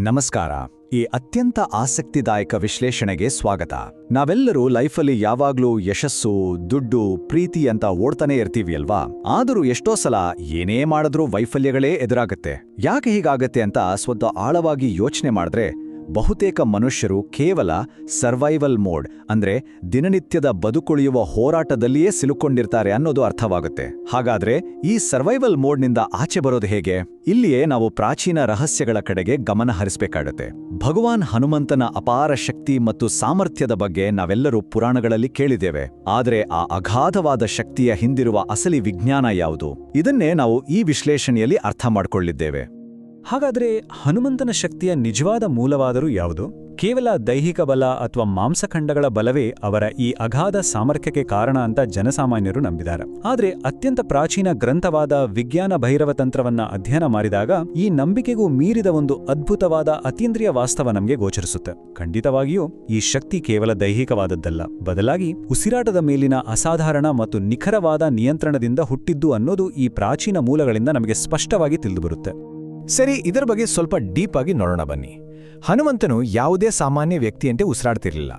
ನಮಸ್ಕಾರ. ಈ ಅತ್ಯಂತ ಆಸಕ್ತಿದಾಯಕ ವಿಶ್ಲೇಷಣೆಗೆ ಸ್ವಾಗತ. ನಾವೆಲ್ಲರೂ ಲೈಫಲ್ಲಿ ಯಾವಾಗ್ಲೂ ಯಶಸ್ಸು, ದುಡ್ಡು, ಪ್ರೀತಿ ಅಂತ ಓಡ್ತಾನೆ ಇರ್ತೀವಿ ಅಲ್ವಾ? ಆದರೂ ಎಷ್ಟೋ ಸಲ ಏನೇ ಮಾಡಿದ್ರೂ ವೈಫಲ್ಯಗಳೇ ಎದುರಾಗತ್ತೆ. ಯಾಕೆ ಹೀಗಾಗತ್ತೆ ಅಂತ ಸ್ವಲ್ಪ ಆಳವಾಗಿ ಯೋಚನೆ ಮಾಡಿದ್ರೆ ಬಹುತೇಕ ಮನುಷ್ಯರು ಕೇವಲ ಸರ್ವೈವಲ್ ಮೋಡ್ ಅಂದ್ರೆ ದಿನನಿತ್ಯದ ಬದುಕುಳಿಯುವ ಹೋರಾಟದಲ್ಲಿಯೇ ಸಿಲುಕೊಂಡಿರ್ತಾರೆ ಅನ್ನೋದು ಅರ್ಥವಾಗುತ್ತೆ. ಹಾಗಾದ್ರೆ ಈ ಸರ್ವೈವಲ್ ಮೋಡ್ನಿಂದ ಆಚೆ ಬರೋದು ಹೇಗೆ? ಇಲ್ಲಿಯೇ ನಾವು ಪ್ರಾಚೀನ ರಹಸ್ಯಗಳ ಕಡೆಗೆ ಗಮನ ಹರಿಸಬೇಕಾಗುತ್ತೆ. ಭಗವಾನ್ ಹನುಮಂತನ ಅಪಾರ ಶಕ್ತಿ ಮತ್ತು ಸಾಮರ್ಥ್ಯದ ಬಗ್ಗೆ ನಾವೆಲ್ಲರೂ ಪುರಾಣಗಳಲ್ಲಿ ಕೇಳಿದ್ದೇವೆ. ಆದರೆ ಆ ಅಗಾಧವಾದ ಶಕ್ತಿಯ ಹಿಂದಿರುವ ಅಸಲಿ ವಿಜ್ಞಾನ ಯಾವುದು? ಇದನ್ನೇ ನಾವು ಈ ವಿಶ್ಲೇಷಣೆಯಲ್ಲಿ ಅರ್ಥ ಮಾಡಿಕೊಳ್ಳಿದ್ದೇವೆ. ಹಾಗಾದ್ರೆ ಹನುಮಂತನ ಶಕ್ತಿಯ ನಿಜವಾದ ಮೂಲವಾದರೂ ಯಾವುದು? ಕೇವಲ ದೈಹಿಕ ಬಲ ಅಥವಾ ಮಾಂಸಖಂಡಗಳ ಬಲವೇ ಅವರ ಈ ಅಗಾಧ ಸಾಮರ್ಥ್ಯಕ್ಕೆ ಕಾರಣ ಅಂತ ಜನಸಾಮಾನ್ಯರು ನಂಬಿದ್ದಾರೆ. ಆದರೆ ಅತ್ಯಂತ ಪ್ರಾಚೀನ ಗ್ರಂಥವಾದ ವಿಜ್ಞಾನ ಭೈರವ ತಂತ್ರವನ್ನ ಅಧ್ಯಯನ ಮಾಡಿದಾಗ ಈ ನಂಬಿಕೆಗೂ ಮೀರಿದ ಒಂದು ಅದ್ಭುತವಾದ ಅತೀಂದ್ರಿಯ ವಾಸ್ತವ ನಮಗೆ ಗೋಚರಿಸುತ್ತೆ. ಖಂಡಿತವಾಗಿಯೂ ಈ ಶಕ್ತಿ ಕೇವಲ ದೈಹಿಕವಾದದ್ದಲ್ಲ, ಬದಲಾಗಿ ಉಸಿರಾಟದ ಮೇಲಿನ ಅಸಾಧಾರಣ ಮತ್ತು ನಿಖರವಾದ ನಿಯಂತ್ರಣದಿಂದ ಹುಟ್ಟಿದ್ದು ಅನ್ನೋದು ಈ ಪ್ರಾಚೀನ ಮೂಲಗಳಿಂದ ನಮಗೆ ಸ್ಪಷ್ಟವಾಗಿ ತಿಳಿದುಬರುತ್ತೆ. ಸರಿ, ಇದರ ಬಗ್ಗೆ ಸ್ವಲ್ಪ ಡೀಪ್ ಆಗಿ ನೋಡೋಣ ಬನ್ನಿ. ಹನುಮಂತನು ಯಾವುದೇ ಸಾಮಾನ್ಯ ವ್ಯಕ್ತಿಯಂತೆ ಉಸಿರಾಡ್ತಿರಲಿಲ್ಲ.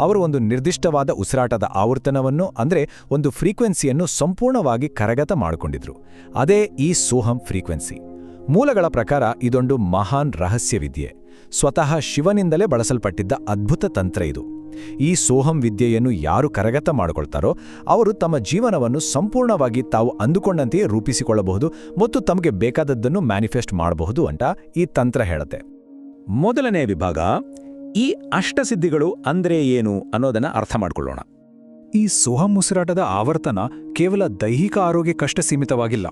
ಅವರು ಒಂದು ನಿರ್ದಿಷ್ಟವಾದ ಉಸಿರಾಟದ ಆವರ್ತನವನ್ನು ಅಂದ್ರೆ ಒಂದು ಫ್ರೀಕ್ವೆನ್ಸಿಯನ್ನು ಸಂಪೂರ್ಣವಾಗಿ ಕರಗತ ಮಾಡಿಕೊಂಡಿದ್ರು. ಅದೇ ಈ ಸೋಹಂ ಫ್ರೀಕ್ವೆನ್ಸಿ. ಮೂಲಗಳ ಪ್ರಕಾರ ಇದೊಂದು ಮಹಾನ್ ರಹಸ್ಯವಿದ್ಯೆ. ಸ್ವತಃ ಶಿವನಿಂದಲೇ ಬಳಸಲ್ಪಟ್ಟಿದ್ದ ಅದ್ಭುತ ತಂತ್ರ ಇದು. ಈ ಸೋಹಂ ವಿದ್ಯೆಯನ್ನು ಯಾರು ಕರಗತ ಮಾಡಿಕೊಳ್ತಾರೋ ಅವರು ತಮ್ಮ ಜೀವನವನ್ನು ಸಂಪೂರ್ಣವಾಗಿ ತಾವು ಅಂದುಕೊಂಡಂತೆಯೇ ರೂಪಿಸಿಕೊಳ್ಳಬಹುದು ಮತ್ತು ತಮಗೆ ಬೇಕಾದದ್ದನ್ನು ಮ್ಯಾನಿಫೆಸ್ಟ್ ಮಾಡಬಹುದು ಅಂತ ಈ ತಂತ್ರ ಹೇಳುತ್ತೆ. ಮೊದಲನೇ ವಿಭಾಗ, ಈ ಅಷ್ಟಸಿದ್ಧಿಗಳು ಅಂದ್ರೆ ಏನು ಅನ್ನೋದನ್ನ ಅರ್ಥ ಮಾಡ್ಕೊಳ್ಳೋಣ. ಈ ಸೋಹಂ ಉಸಿರಾಟದ ಆವರ್ತನ ಕೇವಲ ದೈಹಿಕ ಆರೋಗ್ಯಕ್ಕಷ್ಟೇ ಸೀಮಿತವಾಗಿಲ್ಲ.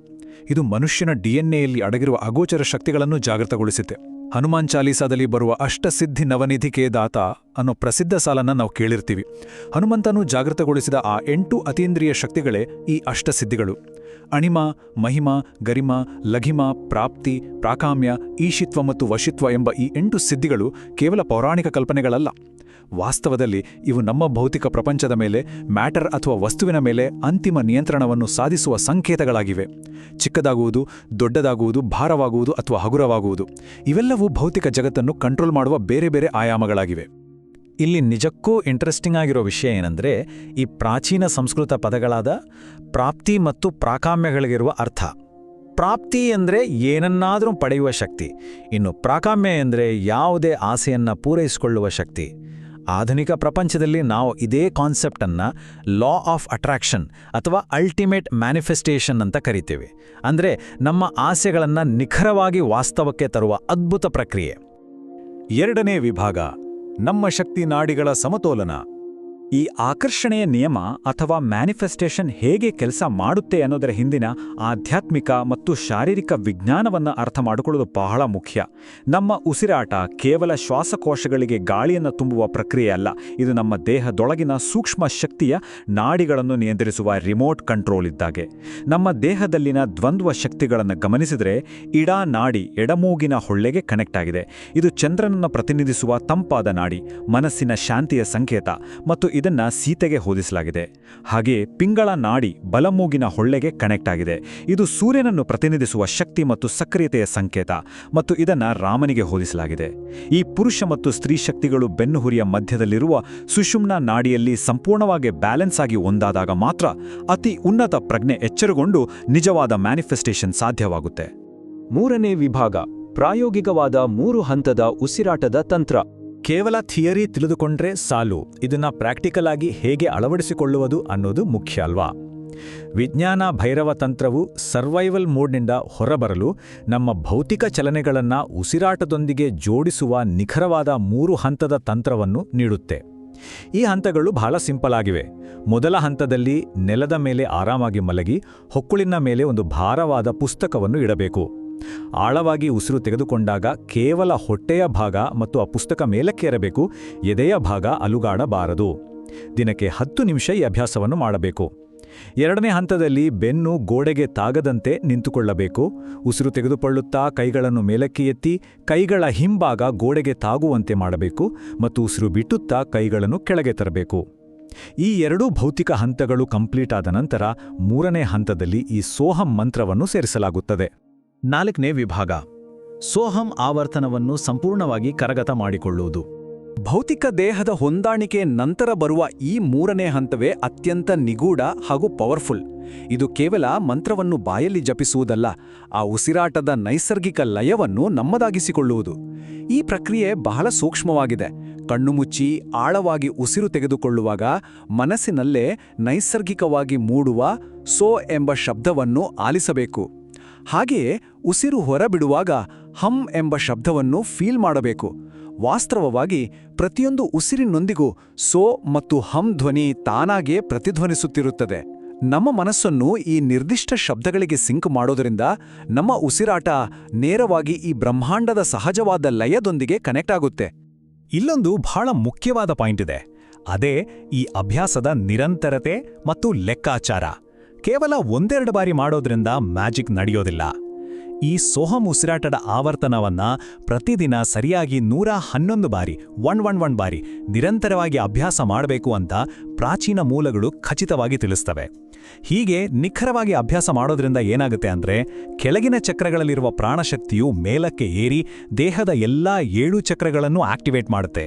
ಇದು ಮನುಷ್ಯನ ಡಿಎನ್ಎಯಲ್ಲಿ ಅಡಗಿರುವ ಅಗೋಚರ ಶಕ್ತಿಗಳನ್ನು ಜಾಗೃತಗೊಳಿಸುತ್ತೆ. ಹನುಮಾನ್ ಚಾಲೀಸಾದಲ್ಲಿ ಬರುವ ಅಷ್ಟಸಿದ್ಧಿ ನವನಿಧಿಕೆ ದಾತ ಅನ್ನೋ ಪ್ರಸಿದ್ಧ ಸಾಲನ್ನ ನಾವು ಕೇಳಿರ್ತೀವಿ. ಹನುಮಂತನು ಜಾಗೃತಗೊಳಿಸಿದ ಆ 8 ಅತೀಂದ್ರಿಯ ಶಕ್ತಿಗಳೇ ಈ ಅಷ್ಟಸಿದ್ಧಿಗಳು. ಅಣಿಮ, ಮಹಿಮ, ಗರಿಮ, ಲಘಿಮ, ಪ್ರಾಪ್ತಿ, ಪ್ರಾಕಾಮ್ಯ, ಈಶಿತ್ವ ಮತ್ತು ವಶಿತ್ವ ಎಂಬ ಈ 8 ಸಿದ್ಧಿಗಳು ಕೇವಲ ಪೌರಾಣಿಕ ಕಲ್ಪನೆಗಳಲ್ಲ. ವಾಸ್ತವದಲ್ಲಿ ಇವು ನಮ್ಮ ಭೌತಿಕ ಪ್ರಪಂಚದ ಮೇಲೆ, ಮ್ಯಾಟರ್ ಅಥವಾ ವಸ್ತುವಿನ ಮೇಲೆ ಅಂತಿಮ ನಿಯಂತ್ರಣವನ್ನು ಸಾಧಿಸುವ ಸಂಕೇತಗಳಾಗಿವೆ. ಚಿಕ್ಕದಾಗುವುದು, ದೊಡ್ಡದಾಗುವುದು, ಭಾರವಾಗುವುದು ಅಥವಾ ಹಗುರವಾಗುವುದು ಇವೆಲ್ಲವೂ ಭೌತಿಕ ಜಗತ್ತನ್ನು ಕಂಟ್ರೋಲ್ ಮಾಡುವ ಬೇರೆ ಬೇರೆ ಆಯಾಮಗಳಾಗಿವೆ. ಇಲ್ಲಿ ನಿಜಕ್ಕೂ ಇಂಟ್ರೆಸ್ಟಿಂಗ್ ಆಗಿರೋ ವಿಷಯ ಏನಂದ್ರೆ, ಈ ಪ್ರಾಚೀನ ಸಂಸ್ಕೃತ ಪದಗಳಾದ ಪ್ರಾಪ್ತಿ ಮತ್ತು ಪ್ರಾಕಾಮ್ಯಗಳಿಗಿರುವ ಅರ್ಥ. ಪ್ರಾಪ್ತಿ ಅಂದರೆ ಏನನ್ನಾದರೂ ಪಡೆಯುವ ಶಕ್ತಿ, ಇನ್ನು ಪ್ರಾಕಾಮ್ಯ ಅಂದರೆ ಯಾವುದೇ ಆಸೆಯನ್ನ ಪೂರೈಸಿಕೊಳ್ಳುವ ಶಕ್ತಿ. ಆಧುನಿಕ ಪ್ರಪಂಚದಲ್ಲಿ ನಾವು ಇದೇ ಕಾನ್ಸೆಪ್ಟನ್ನು ಲಾ ಆಫ್ ಅಟ್ರಾಕ್ಷನ್ ಅಥವಾ ಅಲ್ಟಿಮೇಟ್ ಮ್ಯಾನಿಫೆಸ್ಟೇಷನ್ ಅಂತ ಕರಿತೇವೆ. ಅಂದರೆ ನಮ್ಮ ಆಸೆಗಳನ್ನು ನಿಖರವಾಗಿ ವಾಸ್ತವಕ್ಕೆ ತರುವ ಅದ್ಭುತ ಪ್ರಕ್ರಿಯೆ. ಎರಡನೇ ವಿಭಾಗ, ನಮ್ಮ ಶಕ್ತಿ ನಾಡಿಗಳ ಸಮತೋಲನ. ಈ ಆಕರ್ಷಣೆಯ ನಿಯಮ ಅಥವಾ ಮ್ಯಾನಿಫೆಸ್ಟೇಷನ್ ಹೇಗೆ ಕೆಲಸ ಮಾಡುತ್ತೆ ಅನ್ನೋದರ ಹಿಂದಿನ ಆಧ್ಯಾತ್ಮಿಕ ಮತ್ತು ಶಾರೀರಿಕ ವಿಜ್ಞಾನವನ್ನು ಅರ್ಥ ಮಾಡಿಕೊಳ್ಳೋದು ಬಹಳ ಮುಖ್ಯ. ನಮ್ಮ ಉಸಿರಾಟ ಕೇವಲ ಶ್ವಾಸಕೋಶಗಳಿಗೆ ಗಾಳಿಯನ್ನು ತುಂಬುವ ಪ್ರಕ್ರಿಯೆ ಅಲ್ಲ, ಇದು ನಮ್ಮ ದೇಹದೊಳಗಿನ ಸೂಕ್ಷ್ಮ ಶಕ್ತಿಯ ನಾಡಿಗಳನ್ನು ನಿಯಂತ್ರಿಸುವ ರಿಮೋಟ್ ಕಂಟ್ರೋಲ್ ಇದ್ದಾಗೆ. ನಮ್ಮ ದೇಹದಲ್ಲಿನ ದ್ವಂದ್ವ ಶಕ್ತಿಗಳನ್ನು ಗಮನಿಸಿದರೆ ಇಡಾ ನಾಡಿ ಎಡಮೂಗಿನ ಹೊಳ್ಳೆಗೆ ಕನೆಕ್ಟ್ ಆಗಿದೆ. ಇದು ಚಂದ್ರನನ್ನು ಪ್ರತಿನಿಧಿಸುವ ತಂಪಾದ ನಾಡಿ, ಮನಸ್ಸಿನ ಶಾಂತಿಯ ಸಂಕೇತ, ಮತ್ತು ಇದನ್ನ ಸೀತೆಗೆ ಹೋಲಿಸಲಾಗಿದೆ. ಹಾಗೆ ಪಿಂಗಳ ನಾಡಿ ಬಲಮೂಗಿನ ಹೊಳ್ಳೆಗೆ ಕನೆಕ್ಟ್ ಆಗಿದೆ. ಇದು ಸೂರ್ಯನನ್ನು ಪ್ರತಿನಿಧಿಸುವ ಶಕ್ತಿ ಮತ್ತು ಸಕ್ರಿಯತೆಯ ಸಂಕೇತ, ಮತ್ತು ಇದನ್ನ ರಾಮನಿಗೆ ಹೋಲಿಸಲಾಗಿದೆ. ಈ ಪುರುಷ ಮತ್ತು ಸ್ತ್ರೀ ಶಕ್ತಿಗಳು ಬೆನ್ನುಹುರಿಯ ಮಧ್ಯದಲ್ಲಿರುವ ಸುಷುಮ್ನ ನಾಡಿಯಲ್ಲಿ ಸಂಪೂರ್ಣವಾಗಿ ಬ್ಯಾಲೆನ್ಸ್ ಆಗಿ ಒಂದಾದಾಗ ಮಾತ್ರ ಅತಿ ಉನ್ನತ ಪ್ರಜ್ಞೆ ಎಚ್ಚರಗೊಂಡು ನಿಜವಾದ ಮ್ಯಾನಿಫೆಸ್ಟೇಷನ್ ಸಾಧ್ಯವಾಗುತ್ತೆ. ಮೂರನೇ ವಿಭಾಗ, ಪ್ರಾಯೋಗಿಕವಾದ 3 ಹಂತದ ಉಸಿರಾಟದ ತಂತ್ರ. ಕೇವಲ ಥಿಯರಿ ತಿಳಿದುಕೊಂಡ್ರೆ ಸಾಲು, ಇದನ್ನ ಪ್ರಾಕ್ಟಿಕಲ್ ಆಗಿ ಹೇಗೆ ಅಳವಡಿಸಿಕೊಳ್ಳುವುದು ಅನ್ನೋದು ಮುಖ್ಯ ಅಲ್ವಾ? ವಿಜ್ಞಾನ ಭೈರವ ತಂತ್ರವು ಸರ್ವೈವಲ್ ಮೋಡ್ನಿಂದ ಹೊರಬರಲು ನಮ್ಮ ಭೌತಿಕ ಚಲನೆಗಳನ್ನು ಉಸಿರಾಟದೊಂದಿಗೆ ಜೋಡಿಸುವ ನಿಖರವಾದ 3 ಹಂತದ ತಂತ್ರವನ್ನು ನೀಡುತ್ತೆ. ಈ ಹಂತಗಳು ಬಹಳ ಸಿಂಪಲ್ ಆಗಿವೆ. ಮೊದಲ ಹಂತದಲ್ಲಿ ನೆಲದ ಮೇಲೆ ಆರಾಮಾಗಿ ಮಲಗಿ ಹೊಕ್ಕುಳಿನ ಮೇಲೆ ಒಂದು ಭಾರವಾದ ಪುಸ್ತಕವನ್ನು ಇಡಬೇಕು. ಆಳವಾಗಿ ಉಸಿರು ತೆಗೆದುಕೊಂಡಾಗ ಕೇವಲ ಹೊಟ್ಟೆಯ ಭಾಗ ಮತ್ತು ಆ ಪುಸ್ತಕ ಮೇಲಕ್ಕೇರಬೇಕು, ಎದೆಯ ಭಾಗ ಅಲುಗಾಡಬಾರದು. ದಿನಕ್ಕೆ 10 ನಿಮಿಷ ಈ ಅಭ್ಯಾಸವನ್ನು ಮಾಡಬೇಕು. ಎರಡನೇ ಹಂತದಲ್ಲಿ ಬೆನ್ನು ಗೋಡೆಗೆ ತಾಗದಂತೆ ನಿಂತುಕೊಳ್ಳಬೇಕು. ಉಸಿರು ತೆಗೆದುಕೊಳ್ಳುತ್ತಾ ಕೈಗಳನ್ನು ಮೇಲಕ್ಕೆ ಎತ್ತಿ ಕೈಗಳ ಹಿಂಭಾಗ ಗೋಡೆಗೆ ತಾಗುವಂತೆ ಮಾಡಬೇಕು ಮತ್ತು ಉಸಿರು ಬಿಟ್ಟುತ್ತಾ ಕೈಗಳನ್ನು ಕೆಳಗೆ ತರಬೇಕು. ಈ 2 ಭೌತಿಕ ಹಂತಗಳು ಕಂಪ್ಲೀಟ್ ಆದ ನಂತರ ಮೂರನೇ ಹಂತದಲ್ಲಿ ಈ ಸೋಹಂ ಮಂತ್ರವನ್ನು ಸೇರಿಸಲಾಗುತ್ತದೆ. 4ನೇ ವಿಭಾಗ, ಸೋಹಂ ಆವರ್ತನವನ್ನು ಸಂಪೂರ್ಣವಾಗಿ ಕರಗತ ಮಾಡಿಕೊಳ್ಳುವುದು. ಭೌತಿಕ ದೇಹದ ಹೊಂದಾಣಿಕೆ ನಂತರ ಬರುವ ಈ ಮೂರನೇ ಹಂತವೇ ಅತ್ಯಂತ ನಿಗೂಢ ಹಾಗೂ ಪವರ್ಫುಲ್. ಇದು ಕೇವಲ ಮಂತ್ರವನ್ನು ಬಾಯಲ್ಲಿ ಜಪಿಸುವುದಲ್ಲ, ಆ ಉಸಿರಾಟದ ನೈಸರ್ಗಿಕ ಲಯವನ್ನು ನಮ್ಮದಾಗಿಸಿಕೊಳ್ಳುವುದು. ಈ ಪ್ರಕ್ರಿಯೆ ಬಹಳ ಸೂಕ್ಷ್ಮವಾಗಿದೆ. ಕಣ್ಣು ಮುಚ್ಚಿ ಆಳವಾಗಿ ಉಸಿರು ತೆಗೆದುಕೊಳ್ಳುವಾಗ ಮನಸ್ಸಿನಲ್ಲೇ ನೈಸರ್ಗಿಕವಾಗಿ ಮೂಡುವ ಸೋ ಎಂಬ ಶಬ್ದವನ್ನು ಆಲಿಸಬೇಕು. ಹಾಗೆಯೇ ಉಸಿರು ಹೊರಬಿಡುವಾಗ ಹಂ ಎಂಬ ಶಬ್ದವನ್ನು ಫೀಲ್ ಮಾಡಬೇಕು. ವಾಸ್ತವವಾಗಿ ಪ್ರತಿಯೊಂದು ಉಸಿರಿನೊಂದಿಗೂ ಸೋ ಮತ್ತು ಹಂ ಧ್ವನಿ ತಾನಾಗೇ ಪ್ರತಿಧ್ವನಿಸುತ್ತಿರುತ್ತದೆ. ನಮ್ಮ ಮನಸ್ಸನ್ನು ಈ ನಿರ್ದಿಷ್ಟ ಶಬ್ದಗಳಿಗೆ ಸಿಂಕ್ ಮಾಡೋದರಿಂದ ನಮ್ಮ ಉಸಿರಾಟ ನೇರವಾಗಿ ಈ ಬ್ರಹ್ಮಾಂಡದ ಸಹಜವಾದ ಲಯದೊಂದಿಗೆ ಕನೆಕ್ಟ್ ಆಗುತ್ತೆ. ಇಲ್ಲೊಂದು ಬಹಳ ಮುಖ್ಯವಾದ ಪಾಯಿಂಟ್ ಇದೆ. ಅದೇ ಈ ಅಭ್ಯಾಸದ ನಿರಂತರತೆ ಮತ್ತು ಲೆಕ್ಕಾಚಾರ. ಕೇವಲ ಒಂದೆರಡು ಬಾರಿ ಮಾಡೋದ್ರಿಂದ ಮ್ಯಾಜಿಕ್ ನಡೆಯೋದಿಲ್ಲ. ಈ ಸೋಹಂ ಉಸಿರಾಟದ ಆವರ್ತನವನ್ನ ಪ್ರತಿದಿನ ಸರಿಯಾಗಿ 111 ಬಾರಿ 111 ಬಾರಿ ನಿರಂತರವಾಗಿ ಅಭ್ಯಾಸ ಮಾಡಬೇಕು ಅಂತ ಪ್ರಾಚೀನ ಮೂಲಗಳು ಖಚಿತವಾಗಿ ತಿಳಿಸ್ತವೆ. ಹೀಗೆ ನಿಖರವಾಗಿ ಅಭ್ಯಾಸ ಮಾಡೋದ್ರಿಂದ ಏನಾಗುತ್ತೆ ಅಂದ್ರೆ, ಕೆಳಗಿನ ಚಕ್ರಗಳಲ್ಲಿರುವ ಪ್ರಾಣಶಕ್ತಿಯು ಮೇಲಕ್ಕೆ ಏರಿ ದೇಹದ ಎಲ್ಲಾ 7 ಚಕ್ರಗಳನ್ನು ಆಕ್ಟಿವೇಟ್ ಮಾಡುತ್ತೆ.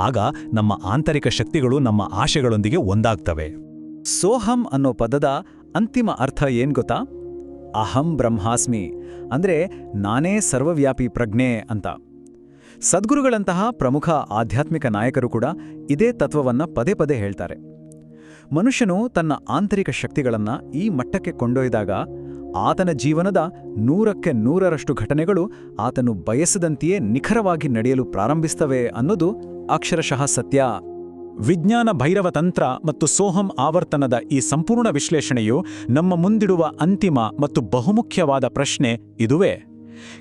ಆಗ ನಮ್ಮ ಆಂತರಿಕ ಶಕ್ತಿಗಳು ನಮ್ಮ ಆಶೆಗಳೊಂದಿಗೆ ಒಂದಾಗ್ತವೆ. ಸೋಹಂ ಅನ್ನೋ ಪದದ ಅಂತಿಮ ಅರ್ಥ ಏನ್ ಗೊತ್ತಾ? ಅಹಂ ಬ್ರಹ್ಮಾಸ್ಮಿ, ಅಂದ್ರೆ ನಾನೇ ಸರ್ವವ್ಯಾಪಿ ಪ್ರಜ್ಞೆ ಅಂತ. ಸದ್ಗುರುಗಳಂತಹ ಪ್ರಮುಖ ಆಧ್ಯಾತ್ಮಿಕ ನಾಯಕರು ಕೂಡ ಇದೇ ತತ್ವವನ್ನ ಪದೇ ಪದೇ ಹೇಳ್ತಾರೆ. ಮನುಷ್ಯನು ತನ್ನ ಆಂತರಿಕ ಶಕ್ತಿಗಳನ್ನ ಈ ಮಟ್ಟಕ್ಕೆ ಕೊಂಡೊಯ್ದಾಗ ಆತನ ಜೀವನದ 100ಕ್ಕೆ 100ರಷ್ಟು ಘಟನೆಗಳು ಆತನು ಬಯಸದಂತೆಯೇ ನಿಖರವಾಗಿ ನಡೆಯಲು ಪ್ರಾರಂಭಿಸ್ತವೆ ಅನ್ನೋದು ಅಕ್ಷರಶಃ ಸತ್ಯ. ವಿಜ್ಞಾನ ಭೈರವ ತಂತ್ರ ಮತ್ತು ಸೋಹಂ ಆವರ್ತನದ ಈ ಸಂಪೂರ್ಣ ವಿಶ್ಲೇಷಣೆಯು ನಮ್ಮ ಮುಂದಿಡುವ ಅಂತಿಮ ಮತ್ತು ಬಹುಮುಖ್ಯವಾದ ಪ್ರಶ್ನೆ ಇದುವೇ.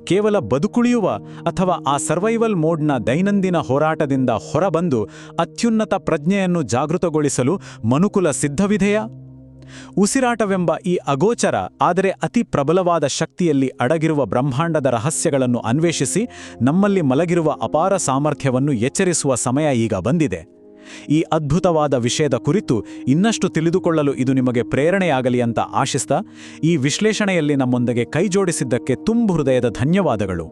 ಕೇವಲ ಬದುಕುಳಿಯುವ ಅಥವಾ ಆ ಸರ್ವೈವಲ್ ಮೋಡ್ನ ದೈನಂದಿನ ಹೋರಾಟದಿಂದ ಹೊರಬಂದು ಅತ್ಯುನ್ನತ ಪ್ರಜ್ಞೆಯನ್ನು ಜಾಗೃತಗೊಳಿಸಲು ಮನುಕುಲ ಸಿದ್ಧವಿದೆಯಾ? ಉಸಿರಾಟವೆಂಬ ಈ ಅಗೋಚರ ಆದರೆ ಅತಿ ಪ್ರಬಲವಾದ ಶಕ್ತಿಯಲ್ಲಿ ಅಡಗಿರುವ ಬ್ರಹ್ಮಾಂಡದ ರಹಸ್ಯಗಳನ್ನು ಅನ್ವೇಷಿಸಿ ನಮ್ಮಲ್ಲಿ ಮಲಗಿರುವ ಅಪಾರ ಸಾಮರ್ಥ್ಯವನ್ನು ಎಚ್ಚರಿಸುವ ಸಮಯ ಈಗ ಬಂದಿದೆ. ಈ ಅದ್ಭುತವಾದ ವಿಷಯದ ಕುರಿತು ಇನ್ನಷ್ಟು ತಿಳಿದುಕೊಳ್ಳಲು ಇದು ನಿಮಗೆ ಪ್ರೇರಣೆಯಾಗಲಿ ಅಂತ ಆಶಿಸ್ತಾ, ಈ ವಿಶ್ಲೇಷಣೆಯಲ್ಲಿ ನಮ್ಮೊಂದಿಗೆ ಕೈಜೋಡಿಸಿದ್ದಕ್ಕೆ ತುಂಬು ಹೃದಯದ ಧನ್ಯವಾದಗಳು.